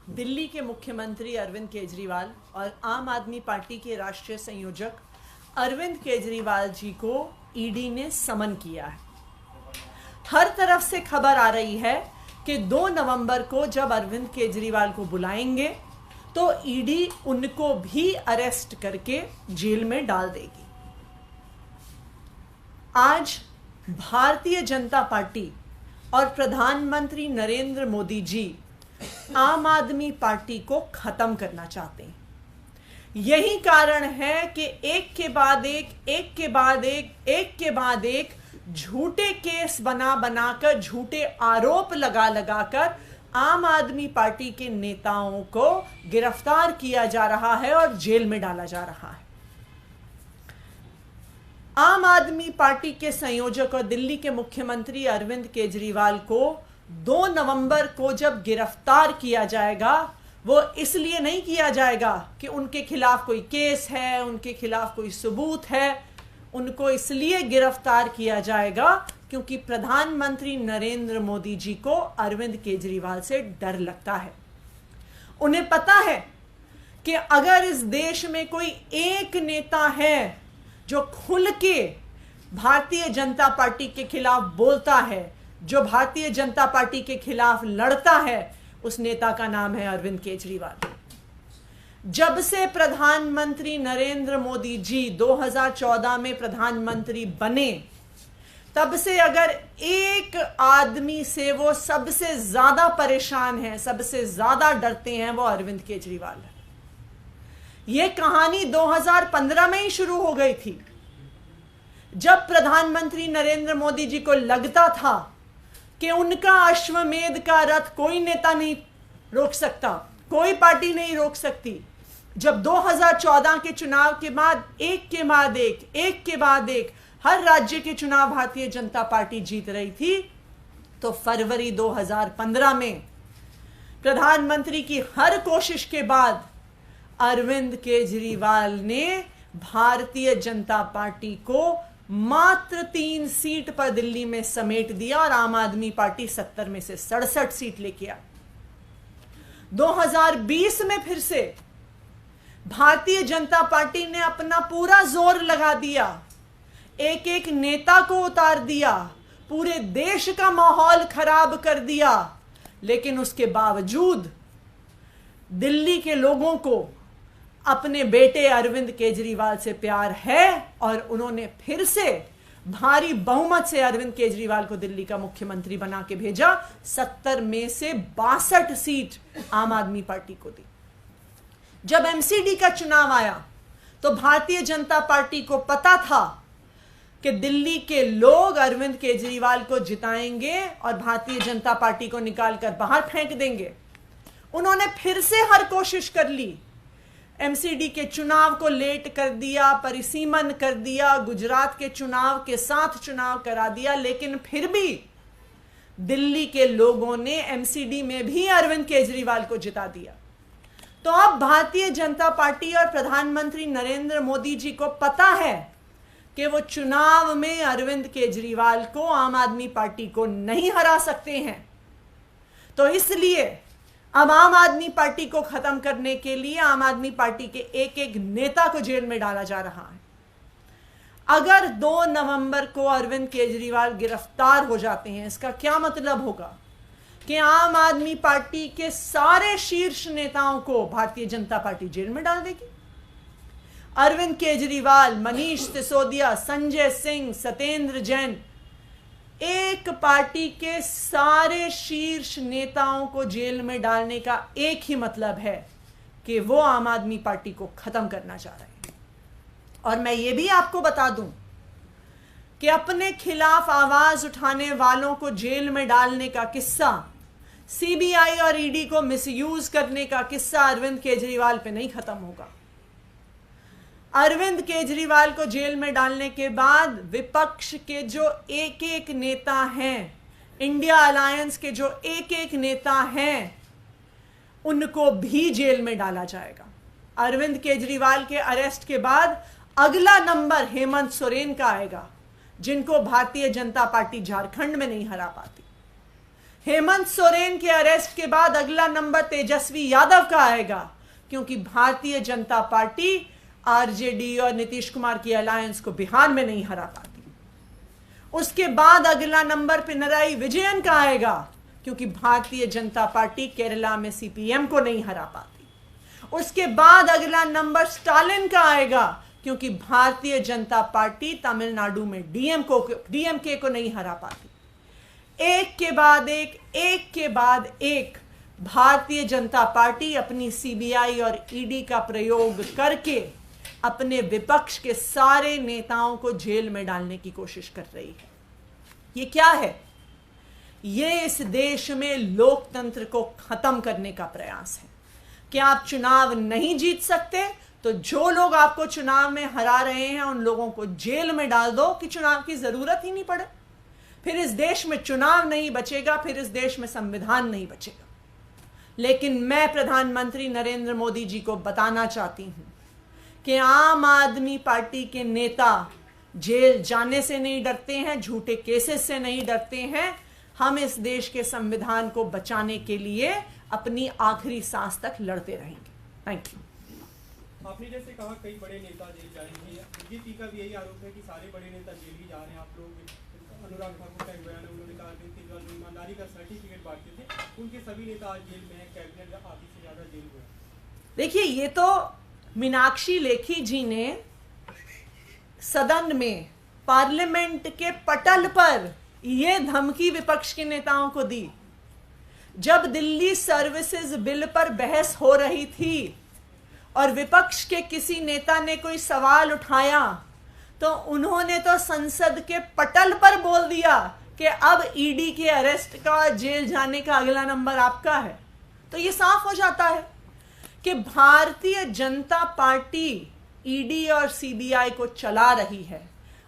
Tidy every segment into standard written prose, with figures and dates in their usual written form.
दिल्ली के मुख्यमंत्री अरविंद केजरीवाल और आम आदमी पार्टी के राष्ट्रीय संयोजक अरविंद केजरीवाल जी को ईडी ने समन किया है। हर तरफ से खबर आ रही है कि 2 नवंबर को जब अरविंद केजरीवाल को बुलाएंगे तो ईडी उनको भी अरेस्ट करके जेल में डाल देगी। आज भारतीय जनता पार्टी और प्रधानमंत्री नरेंद्र मोदी जी आम आदमी पार्टी को खत्म करना चाहते हैं। यही कारण है कि एक के बाद एक झूठे केस बनाकर झूठे आरोप लगाकर आम आदमी पार्टी के नेताओं को गिरफ्तार किया जा रहा है और जेल में डाला जा रहा है। आम आदमी पार्टी के संयोजक और दिल्ली के मुख्यमंत्री अरविंद केजरीवाल को 2 नवंबर को जब गिरफ्तार किया जाएगा, वो इसलिए नहीं किया जाएगा कि उनके खिलाफ कोई केस है, उनके खिलाफ कोई सबूत है। उनको इसलिए गिरफ्तार किया जाएगा क्योंकि प्रधानमंत्री नरेंद्र मोदी जी को अरविंद केजरीवाल से डर लगता है। उन्हें पता है कि अगर इस देश में कोई एक नेता है जो खुल के भारतीय जनता पार्टी के खिलाफ बोलता है, जो भारतीय जनता पार्टी के खिलाफ लड़ता है, उस नेता का नाम है अरविंद केजरीवाल। जब से प्रधानमंत्री नरेंद्र मोदी जी 2014 में प्रधानमंत्री बने, तब से अगर एक आदमी से वो सबसे ज्यादा परेशान है, सबसे ज्यादा डरते हैं, वो अरविंद केजरीवाल है। यह कहानी 2015 में ही शुरू हो गई थी, जब प्रधानमंत्री नरेंद्र मोदी जी को लगता था कि उनका अश्वमेध का रथ कोई नेता नहीं रोक सकता, कोई पार्टी नहीं रोक सकती। जब 2014 के चुनाव के बाद एक के बाद एक हर राज्य के चुनाव भारतीय जनता पार्टी जीत रही थी, तो फरवरी 2015 में प्रधानमंत्री की हर कोशिश के बाद अरविंद केजरीवाल ने भारतीय जनता पार्टी को मात्र 3 सीट पर दिल्ली में समेट दिया और आम आदमी पार्टी 70 में से 67 सीट लेके आ। 2020 में फिर से भारतीय जनता पार्टी ने अपना पूरा जोर लगा दिया, एक नेता को उतार दिया, पूरे देश का माहौल खराब कर दिया। लेकिन उसके बावजूद दिल्ली के लोगों को अपने बेटे अरविंद केजरीवाल से प्यार है और उन्होंने फिर से भारी बहुमत से अरविंद केजरीवाल को दिल्ली का मुख्यमंत्री बना के भेजा। 70 में से 62 सीट आम आदमी पार्टी को दी। जब एमसीडी का चुनाव आया तो भारतीय जनता पार्टी को पता था कि दिल्ली के लोग अरविंद केजरीवाल को जिताएंगे और भारतीय जनता पार्टी को निकालकर बाहर फेंक देंगे। उन्होंने फिर से हर कोशिश कर ली, एमसीडी के चुनाव को लेट कर दिया, परिसीमन कर दिया, गुजरात के चुनाव के साथ चुनाव करा दिया, लेकिन फिर भी दिल्ली के लोगों ने एमसीडी में भी अरविंद केजरीवाल को जिता दिया। तो अब भारतीय जनता पार्टी और प्रधानमंत्री नरेंद्र मोदी जी को पता है कि वो चुनाव में अरविंद केजरीवाल को, आम आदमी पार्टी को नहीं हरा सकते हैं। तो इसलिए अब आम आदमी पार्टी को खत्म करने के लिए आम आदमी पार्टी के एक नेता को जेल में डाला जा रहा है। अगर 2 नवंबर को अरविंद केजरीवाल गिरफ्तार हो जाते हैं, इसका क्या मतलब होगा कि आम आदमी पार्टी के सारे शीर्ष नेताओं को भारतीय जनता पार्टी जेल में डाल देगी। अरविंद केजरीवाल, मनीष सिसोदिया, संजय सिंह, सत्येंद्र जैन, एक पार्टी के सारे शीर्ष नेताओं को जेल में डालने का एक ही मतलब है कि वो आम आदमी पार्टी को खत्म करना चाह रहे हैं। और मैं ये भी आपको बता दूं कि अपने खिलाफ आवाज उठाने वालों को जेल में डालने का किस्सा, सीबीआई और ईडी को मिसयूज करने का किस्सा अरविंद केजरीवाल पे नहीं खत्म होगा। अरविंद केजरीवाल को जेल में डालने के बाद विपक्ष के जो एक नेता हैं, इंडिया अलायंस के जो एक नेता हैं, उनको भी जेल में डाला जाएगा। अरविंद केजरीवाल के अरेस्ट के बाद अगला नंबर हेमंत सोरेन का आएगा, जिनको भारतीय जनता पार्टी झारखंड में नहीं हरा पाती। हेमंत सोरेन के अरेस्ट के बाद अगला नंबर तेजस्वी यादव का आएगा, क्योंकि भारतीय जनता पार्टी आरजेडी और नीतीश कुमार की अलायंस को बिहार में नहीं हरा पाती। उसके बाद अगला नंबर पिनराई विजयन का आएगा, क्योंकि भारतीय जनता पार्टी केरला में सीपीएम को नहीं हरा पाती। उसके बाद अगला नंबर स्टालिन का आएगा, क्योंकि भारतीय जनता पार्टी तमिलनाडु में डीएमके को नहीं हरा पाती। एक के बाद एक भारतीय जनता पार्टी अपनी सीबीआई और ईडी का प्रयोग करके अपने विपक्ष के सारे नेताओं को जेल में डालने की कोशिश कर रही है। ये क्या है? ये इस देश में लोकतंत्र को खत्म करने का प्रयास है कि आप चुनाव नहीं जीत सकते तो जो लोग आपको चुनाव में हरा रहे हैं उन लोगों को जेल में डाल दो कि चुनाव की जरूरत ही नहीं पड़े। फिर इस देश में चुनाव नहीं बचेगा, फिर इस देश में संविधान नहीं बचेगा। लेकिन मैं प्रधानमंत्री नरेंद्र मोदी जी को बताना चाहती हूं कि आम आदमी पार्टी के नेता जेल जाने से नहीं डरते हैं, झूठे केसेस से नहीं डरते हैं। हम इस देश के संविधान को बचाने के लिए अपनी आखिरी सांस तक लड़ते रहेंगे। Thank you. आपने जैसे कहा कई बड़े नेता जेल जाएंगे, बीजेपी का भी यही आरोप है कि सारे बड़े नेता जेल ही जा रहे हैं। आप लोग अनुराग ठाकुर का एक बयान है, उन्होंने कहा कि केजरीवाल जो ईमानदारी का सर्टिफिकेट बांटते थे उनके सभी नेता आज जेल में है, कैबिनेट आधी से ज्यादा जेल में। देखिए, ये तो मीनाक्षी लेखी जी ने सदन में पार्लियामेंट के पटल पर ये धमकी विपक्ष के नेताओं को दी। जब दिल्ली सर्विसेज बिल पर बहस हो रही थी और विपक्ष के किसी नेता ने कोई सवाल उठाया तो उन्होंने तो संसद के पटल पर बोल दिया कि अब ईडी के अरेस्ट का, जेल जाने का अगला नंबर आपका है। तो ये साफ हो जाता है कि भारतीय जनता पार्टी ईडी और सीबीआई को चला रही है,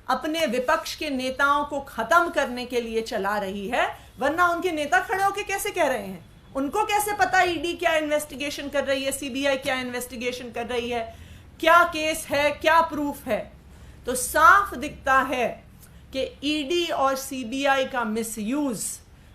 अपने विपक्ष के नेताओं को खत्म करने के लिए चला रही है। वरना उनके नेता खड़े होकर कैसे कह रहे हैं? उनको कैसे पता ईडी क्या इन्वेस्टिगेशन कर रही है, सीबीआई क्या इन्वेस्टिगेशन कर रही है, क्या केस है, क्या प्रूफ है? तो साफ दिखता है कि ईडी और सीबीआई का मिसयूज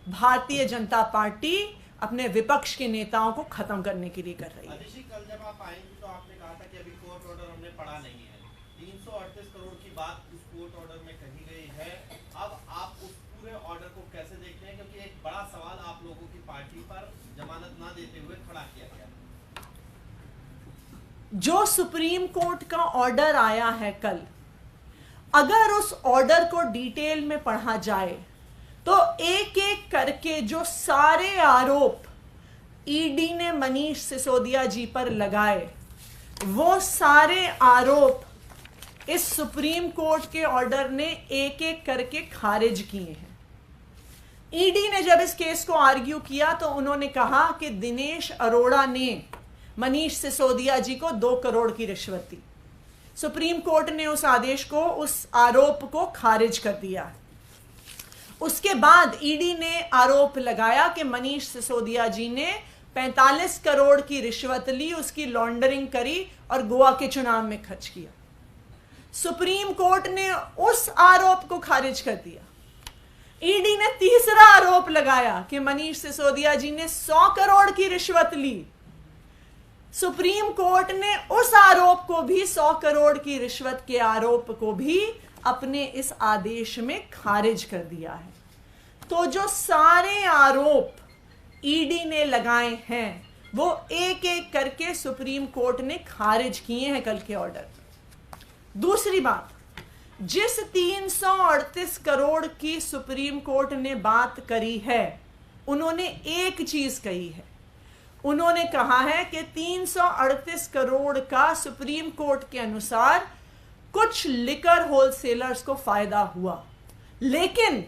भारतीय जनता पार्टी अपने विपक्ष के नेताओं को खत्म करने के लिए कर रही है। कल जब आप आएंगे तो आपने कहा था कि अभी कोर्ट ऑर्डर हमने पढ़ा नहीं है। 338 करोड़ की बात उस कोर्ट ऑर्डर में कही गई है। अब आप उस पूरे ऑर्डर को कैसे देखते हैं, क्योंकि एक बड़ा सवाल आप लोगों की पार्टी पर जमानत ना देते हुए खड़ा किया गया। जो सुप्रीम कोर्ट का ऑर्डर आया है कल, अगर उस ऑर्डर को डिटेल में पढ़ा जाए तो एक एक करके जो सारे आरोप ईडी ने मनीष सिसोदिया जी पर लगाए, वो सारे आरोप इस सुप्रीम कोर्ट के ऑर्डर ने एक एक करके खारिज किए हैं। ईडी ने जब इस केस को आर्ग्यू किया तो उन्होंने कहा कि दिनेश अरोड़ा ने मनीष सिसोदिया जी को 2 करोड़ की रिश्वत दी। सुप्रीम कोर्ट ने उस आदेश को, उस आरोप को खारिज कर दिया। उसके बाद ईडी ने आरोप लगाया कि मनीष सिसोदिया जी ने 45 करोड़ की रिश्वत ली, उसकी लॉन्ड्रिंग करी और गोवा के चुनाव में खर्च किया। सुप्रीम कोर्ट ने उस आरोप को खारिज कर दिया। ईडी ने तीसरा आरोप लगाया कि मनीष सिसोदिया जी ने 100 करोड़ की रिश्वत ली। सुप्रीम कोर्ट ने उस आरोप को भी, 100 करोड़ की रिश्वत के आरोप को भी अपने इस आदेश में खारिज कर दिया है। तो जो सारे आरोप ईडी ने लगाए हैं वो एक एक करके सुप्रीम कोर्ट ने खारिज किए हैं कल के ऑर्डर। दूसरी बात, जिस 338 करोड़ की सुप्रीम कोर्ट ने बात करी है, उन्होंने एक चीज कही है। उन्होंने कहा है कि 338 करोड़ का सुप्रीम कोर्ट के अनुसार कुछ लिकर होलसेलर्स को फायदा हुआ, लेकिन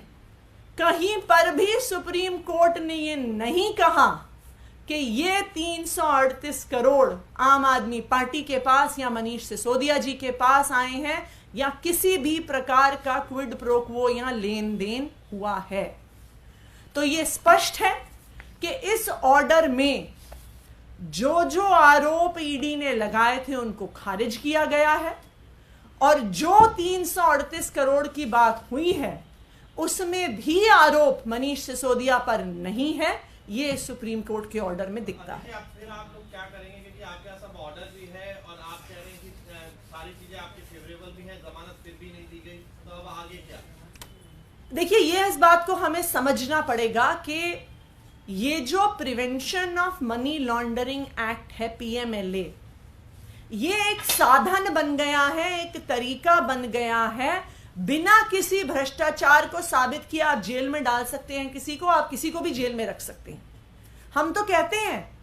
कहीं पर भी सुप्रीम कोर्ट ने यह नहीं कहा कि ये 338 करोड़ आम आदमी पार्टी के पास या मनीष सिसोदिया जी के पास आए हैं या किसी भी प्रकार का क्विड प्रो क्वो या लेन देन हुआ है। तो ये स्पष्ट है कि इस ऑर्डर में जो जो आरोप ईडी ने लगाए थे उनको खारिज किया गया है और जो 338 करोड़ की बात हुई है उसमें भी आरोप मनीष सिसोदिया पर नहीं है, ये सुप्रीम कोर्ट के ऑर्डर में दिखता है। फिर आप लोग क्या करेंगे, क्योंकि आपके यहाँ सब ऑर्डर भी है और आप कह रहे हैं कि सारी चीजें आपके फेवरेबल भी है, जमानत फिर भी नहीं दी गई, तो अब आगे क्या? देखिए, ये इस बात को हमें समझना पड़ेगा कि ये जो prevention of money laundering act है, पीएमएलए, ये एक साधन बन गया है, एक तरीका बन गया है। बिना किसी भ्रष्टाचार को साबित किए आप जेल में डाल सकते हैं किसी को, आप किसी को भी जेल में रख सकते हैं। हम तो कहते हैं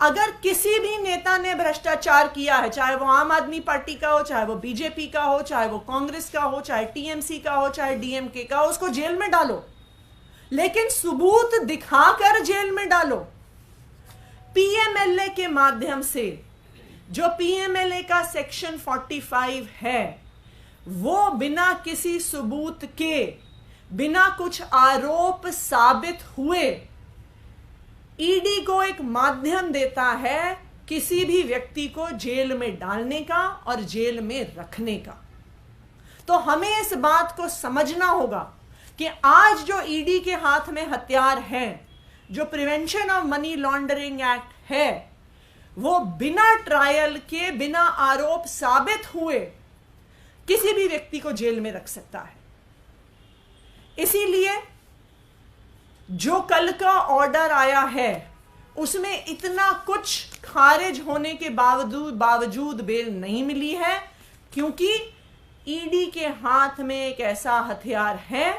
अगर किसी भी नेता ने भ्रष्टाचार किया है, चाहे वो आम आदमी पार्टी का हो, चाहे वो बीजेपी का हो, चाहे वो कांग्रेस का हो, चाहे टीएमसी का हो, चाहे डीएमके का हो, उसको जेल में डालो, लेकिन सबूत दिखाकर जेल में डालो। पीएमएलए के माध्यम से, जो पीएमएलए का सेक्शन 45 है, वो बिना किसी सबूत के, बिना कुछ आरोप साबित हुए ईडी को एक माध्यम देता है किसी भी व्यक्ति को जेल में डालने का और जेल में रखने का। तो हमें इस बात को समझना होगा कि आज जो ईडी के हाथ में हथियार है, जो prevention of money laundering act है, वो बिना ट्रायल के, बिना आरोप साबित हुए किसी भी व्यक्ति को जेल में रख सकता है। इसीलिए जो कल का ऑर्डर आया है उसमें इतना कुछ खारिज होने के बावजूद बेल नहीं मिली है, क्योंकि ईडी के हाथ में एक ऐसा हथियार है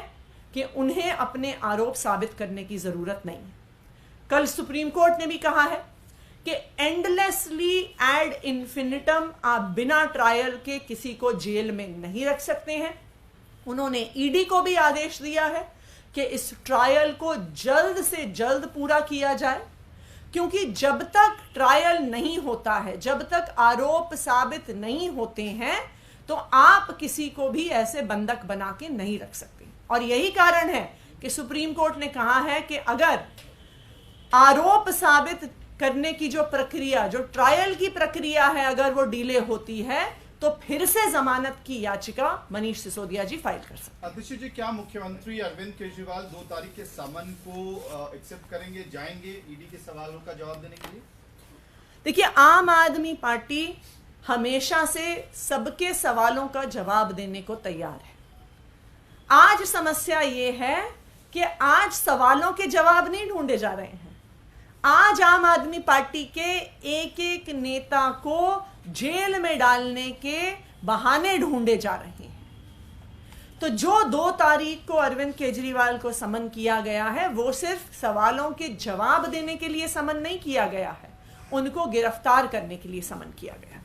कि उन्हें अपने आरोप साबित करने की जरूरत नहीं है। कल सुप्रीम कोर्ट ने भी कहा है कि एंडलेसली एड इन्फिनिटम आप बिना ट्रायल के किसी को जेल में नहीं रख सकते हैं। उन्होंने ईडी को भी आदेश दिया है कि इस ट्रायल को जल्द से जल्द पूरा किया जाए, क्योंकि जब तक ट्रायल नहीं होता है, जब तक आरोप साबित नहीं होते हैं, तो आप किसी को भी ऐसे बंधक बना के नहीं रख सकते। और यही कारण है कि सुप्रीम कोर्ट ने कहा है कि अगर आरोप साबित करने की जो प्रक्रिया, जो ट्रायल की प्रक्रिया है, अगर वो डिले होती है तो फिर से जमानत की याचिका मनीष सिसोदिया जी फाइल कर सकते हैं। अध्यक्ष जी, क्या मुख्यमंत्री अरविंद केजरीवाल 2 तारीख के समन को एक्सेप्ट करेंगे, जाएंगे ईडी के सवालों का जवाब देने के लिए? देखिए, आम आदमी पार्टी हमेशा से सबके सवालों का जवाब देने को तैयार है। आज समस्या ये है कि आज सवालों के जवाब नहीं ढूंढे जा रहे हैं। आज आम आदमी पार्टी के एक एक नेता को जेल में डालने के बहाने ढूंढे जा रहे हैं। तो जो 2 तारीख को अरविंद केजरीवाल को समन किया गया है, वो सिर्फ सवालों के जवाब देने के लिए समन नहीं किया गया है, उनको गिरफ्तार करने के लिए समन किया गया है।